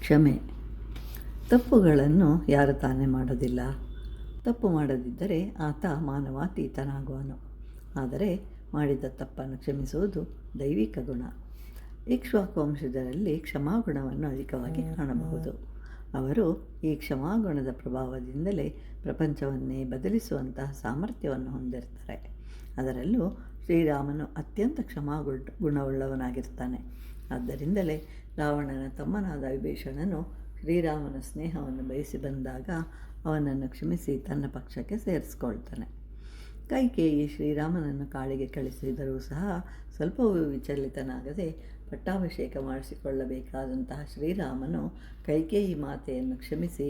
ಕ್ಷಮೆ. ತಪ್ಪುಗಳನ್ನು ಯಾರು ತಾನೇ ಮಾಡೋದಿಲ್ಲ. ತಪ್ಪು ಮಾಡದಿದ್ದರೆ ಆತ ಮಾನವಾತೀತನಾಗುವನು. ಆದರೆ ಮಾಡಿದ ತಪ್ಪನ್ನು ಕ್ಷಮಿಸುವುದು ದೈವಿಕ ಗುಣ. ಇಕ್ಷ್ವಾಕು ವಂಶಜರಲ್ಲಿ ಕ್ಷಮಾಗುಣವನ್ನು ಅಧಿಕವಾಗಿ ಕಾಣಬಹುದು. ಅವರು ಈ ಕ್ಷಮಾಗುಣದ ಪ್ರಭಾವದಿಂದಲೇ ಪ್ರಪಂಚವನ್ನೇ ಬದಲಿಸುವಂತಹ ಸಾಮರ್ಥ್ಯವನ್ನು ಹೊಂದಿರ್ತಾರೆ. ಅದರಲ್ಲೂ ಶ್ರೀರಾಮನು ಅತ್ಯಂತ ಗುಣವುಳ್ಳವನಾಗಿರ್ತಾನೆ. ಆದ್ದರಿಂದಲೇ ರಾವಣನ ತಮ್ಮನಾದ ವಿಭೀಷಣನು ಶ್ರೀರಾಮನ ಸ್ನೇಹವನ್ನು ಬಯಸಿ ಬಂದಾಗ ಅವನನ್ನು ಕ್ಷಮಿಸಿ ತನ್ನ ಪಕ್ಷಕ್ಕೆ ಸೇರಿಸ್ಕೊಳ್ತಾನೆ. ಕೈಕೇಯಿ ಶ್ರೀರಾಮನನ್ನು ಕಾಡಿಗೆ ಕಳಿಸಿದರೂ ಸಹ ಸ್ವಲ್ಪವೂ ವಿಚಲಿತನಾಗದೆ ಪಟ್ಟಾಭಿಷೇಕ ಮಾಡಿಸಿಕೊಳ್ಳಬೇಕಾದಂತಹ ಶ್ರೀರಾಮನು ಕೈಕೇಯಿ ಮಾತೆಯನ್ನು ಕ್ಷಮಿಸಿ,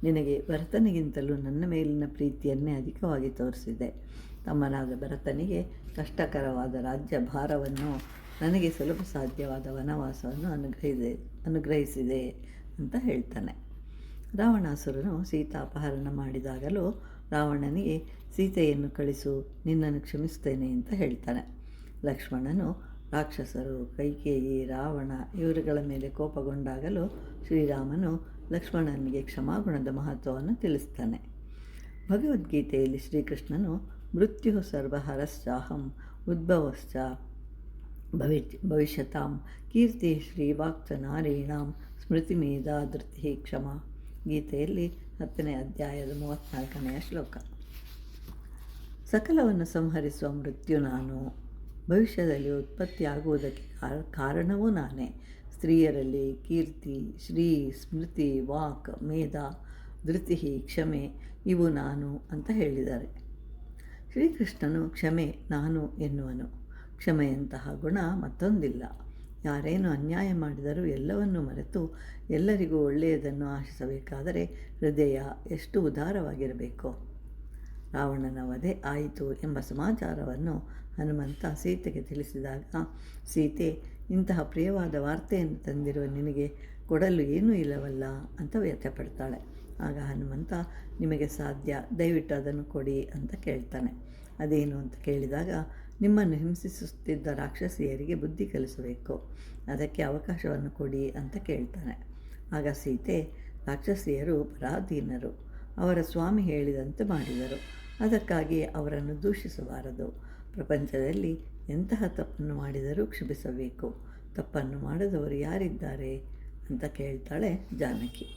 ನಿನಗೆ ಭರತನಿಗಿಂತಲೂ ನನ್ನ ಮೇಲಿನ ಪ್ರೀತಿಯನ್ನೇ ಅಧಿಕವಾಗಿ ತೋರಿಸಿದೆ. ತಮ್ಮನಾದ ಭರತನಿಗೆ ಕಷ್ಟಕರವಾದ ರಾಜ್ಯ ಭಾರವನ್ನು, ನನಗೆ ಸುಲಭ ಸಾಧ್ಯವಾದ ವನವಾಸವನ್ನು ಅನುಗ್ರಹಿಸಿದೆ ಅಂತ ಹೇಳ್ತಾನೆ. ರಾವಣಾಸುರನು ಸೀತಾ ಅಪಹರಣ ಮಾಡಿದಾಗಲೂ ರಾವಣನಿಗೆ ಸೀತೆಯನ್ನು ಕಳಿಸು, ನಿನ್ನನ್ನು ಕ್ಷಮಿಸ್ತೇನೆ ಅಂತ ಹೇಳ್ತಾನೆ. ಲಕ್ಷ್ಮಣನು ರಾಕ್ಷಸರು, ಕೈಕೇಯಿ, ರಾವಣ ಇವರುಗಳ ಮೇಲೆ ಕೋಪಗೊಂಡಾಗಲೂ ಶ್ರೀರಾಮನು ಲಕ್ಷ್ಮಣನಿಗೆ ಕ್ಷಮಾಗುಣದ ಮಹತ್ವವನ್ನು ತಿಳಿಸ್ತಾನೆ. ಭಗವದ್ಗೀತೆಯಲ್ಲಿ ಶ್ರೀಕೃಷ್ಣನು ಮೃತ್ಯು ಸರ್ವಹರಶ್ಚಾಹಂ ಉದ್ಭವಶ್ಚ ಭವಿಷ್ಯತಾಂ ಕೀರ್ತಿ ಶ್ರೀವಾಕ್ಚ ನಾರೀಣಾಂ ಸ್ಮೃತಿ ಮೇಧಾ ಧೃತಿ ಕ್ಷಮ. ಗೀತೆಯಲ್ಲಿ 10ನೇ ಅಧ್ಯಾಯದ 34ನೆಯ ಶ್ಲೋಕ. ಸಕಲವನ್ನು ಸಂಹರಿಸುವ ಮೃತ್ಯು ನಾನು, ಭವಿಷ್ಯದಲ್ಲಿ ಉತ್ಪತ್ತಿಯಾಗುವುದಕ್ಕೆ ಕಾರಣವೂ ನಾನೇ. ಸ್ತ್ರೀಯರಲ್ಲಿ ಕೀರ್ತಿ, ಶ್ರೀ, ಸ್ಮೃತಿ, ವಾಕ್, ಮೇಧ, ಧೃತಿ, ಕ್ಷಮೆ ಇವು ನಾನು ಅಂತ ಹೇಳಿದ್ದಾರೆ. ಶ್ರೀಕೃಷ್ಣನು ಕ್ಷಮೆ ನಾನು ಎನ್ನುವನು. ಕ್ಷಮೆಯಂತಹ ಗುಣ ಮತ್ತೊಂದಿಲ್ಲ. ಯಾರೇನು ಅನ್ಯಾಯ ಮಾಡಿದರೂ ಎಲ್ಲವನ್ನೂ ಮರೆತು ಎಲ್ಲರಿಗೂ ಒಳ್ಳೆಯದನ್ನು ಆಶಿಸಬೇಕಾದರೆ ಹೃದಯ ಎಷ್ಟು ಉದಾರವಾಗಿರಬೇಕು. ರಾವಣನ ವಧೆ ಆಯಿತು ಎಂಬ ಸಮಾಚಾರವನ್ನು ಹನುಮಂತ ಸೀತೆಗೆ ತಿಳಿಸಿದಾಗ ಸೀತೆ, ಇಂತಹ ಪ್ರಿಯವಾದ ವಾರ್ತೆಯನ್ನು ತಂದಿರುವ ನಿನಗೆ ಕೊಡಲು ಏನೂ ಇಲ್ಲವಲ್ಲ ಅಂತ ವ್ಯಥೆಪಡ್ತಾಳೆ. ಆಗ ಹನುಮಂತ, ನಿಮಗೆ ಸಾಧ್ಯ, ದಯವಿಟ್ಟು ಅದನ್ನು ಕೊಡಿ ಅಂತ ಕೇಳ್ತಾನೆ. ಅದೇನು ಅಂತ ಕೇಳಿದಾಗ, ನಿಮ್ಮನ್ನು ಹಿಂಸಿಸುತ್ತಿದ್ದ ರಾಕ್ಷಸಿಯರಿಗೆ ಬುದ್ಧಿ ಕಲಿಸಬೇಕು, ಅದಕ್ಕೆ ಅವಕಾಶವನ್ನು ಕೊಡಿ ಅಂತ ಕೇಳ್ತಾನೆ. ಆಗ ಸೀತೆ, ರಾಕ್ಷಸಿಯರು ಪರಾಧೀನರು, ಅವರ ಸ್ವಾಮಿ ಹೇಳಿದಂತೆ ಮಾಡಿದರು, ಅದಕ್ಕಾಗಿ ಅವರನ್ನು ದೂಷಿಸಬಾರದು. ಪ್ರಪಂಚದಲ್ಲಿ ಎಂತಹ ತಪ್ಪನ್ನು ಮಾಡಿದರೂ ಕ್ಷಮಿಸಬೇಕು. ತಪ್ಪನ್ನು ಮಾಡದವರು ಯಾರಿದ್ದಾರೆ ಅಂತ ಕೇಳ್ತಾಳೆ ಜಾನಕಿ.